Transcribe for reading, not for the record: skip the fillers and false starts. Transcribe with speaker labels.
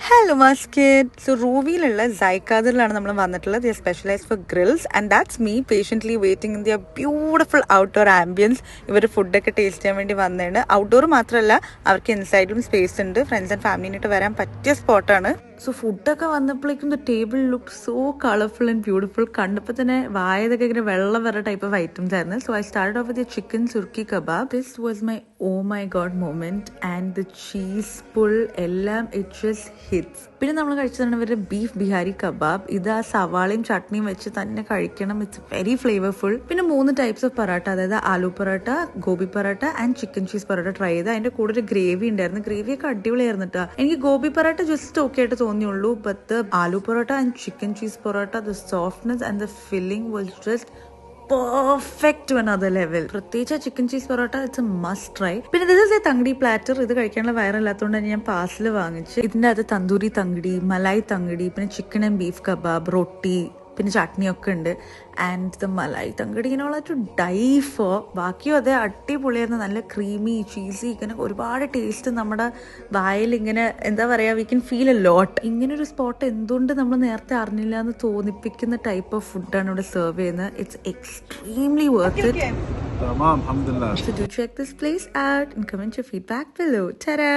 Speaker 1: Hello Musket. So റൂവിയിലുള്ള സൈക്കാദിലാണ് നമ്മൾ വന്നിട്ടുള്ളത്. They are specialized for grills and that's me patiently waiting in their beautiful outdoor ambience. ഇവർ ഫുഡൊക്കെ taste ചെയ്യാൻ വേണ്ടി വന്നതാണ്. ഔട്ട്ഡോർ മാത്രമല്ല, അവർക്ക് ഇൻസൈഡിലും സ്പേസ് ഉണ്ട്. ഫ്രണ്ട്സ് ആൻഡ് ഫാമിലിനായിട്ട് വരാൻ പറ്റിയ സ്പോട്ടാണ്. സോ ഫുഡൊക്കെ വന്നപ്പോഴേക്കും the table look so colourful and beautiful. കണ്ടപ്പോൾ തന്നെ വായതൊക്കെ ഇങ്ങനെ വെള്ളം വരെ ടൈപ്പ് ഓഫ് ഐറ്റംസ് ആയിരുന്നു. So I started off with chicken സുർക്കി kebab. This was my my god moment and the cheese pull എല്ലാം ഇറ്റ് ജസ്റ്റ് ഹിറ്റ്സ്. പിന്നെ നമ്മൾ കഴിച്ചതാണ് ഇവരുടെ ബീഫ് ബിഹാരി കബാബ്. ഇത് ആ സവാളയും ചട്നിയും വെച്ച് തന്നെ കഴിക്കണം. It's very flavourful. പിന്നെ 3 ടൈപ്സ് ഓഫ് പൊറോട്ട, അതായത് aloo parotta, gobi parotta and chicken cheese parotta try ചെയ്ത്. അതിന്റെ കൂടെ ഒരു ഗ്രേവി ഉണ്ടായിരുന്നു. ഗ്രേവിയൊക്കെ അടിപൊളിയായിരുന്നു കേട്ടോ. എനിക്ക് ഗോബി പൊറോട്ട ജസ്റ്റ് ഓക്കെ ആയിട്ട് തോന്നിയുള്ളൂ. But the aloo parotta and chicken cheese parotta, the softness and the filling was just perfect to another level. പ്രത്യേകിച്ച് chicken cheese parotta it's a must try. പിന്നെ this is a tangdi platter. ഇത് കഴിക്കാനുള്ള വയറില്ലാത്തതുകൊണ്ട് തന്നെ ഞാൻ പാർസൽ വാങ്ങിച്ചു. ഇതിന്റെ അത് തന്തൂരി തങ്കടി, മലായി തങ്കടി, പിന്നെ ചിക്കൻ ആൻഡ് ബീഫ് കബാബ്, റൊട്ടി, പിന്നെ ചട്നിയൊക്കെ ഉണ്ട്. ആൻഡ് ദ മലായി തങ്കടി ഇങ്ങനെ ടു ഡൈ ഫോർ. ബാക്കിയും അതേ അടിപൊളിയായിരുന്നു. നല്ല ക്രീമി ചീസി, ഇങ്ങനെ ഒരുപാട് ടേസ്റ്റ് നമ്മുടെ വായിൽ ഇങ്ങനെ എന്താ പറയുക, we can feel a lot. ഇങ്ങനെ ഒരു സ്പോട്ട് എന്തുകൊണ്ട് നമ്മൾ നേരത്തെ അറിഞ്ഞില്ല എന്ന് തോന്നിപ്പിക്കുന്ന ടൈപ്പ് ഓഫ് ഫുഡാണ് ഇവിടെ സെർവ് ചെയ്യുന്നത്. It's extremely worth it. So do check this place out and comment your feedback below. Ta-da!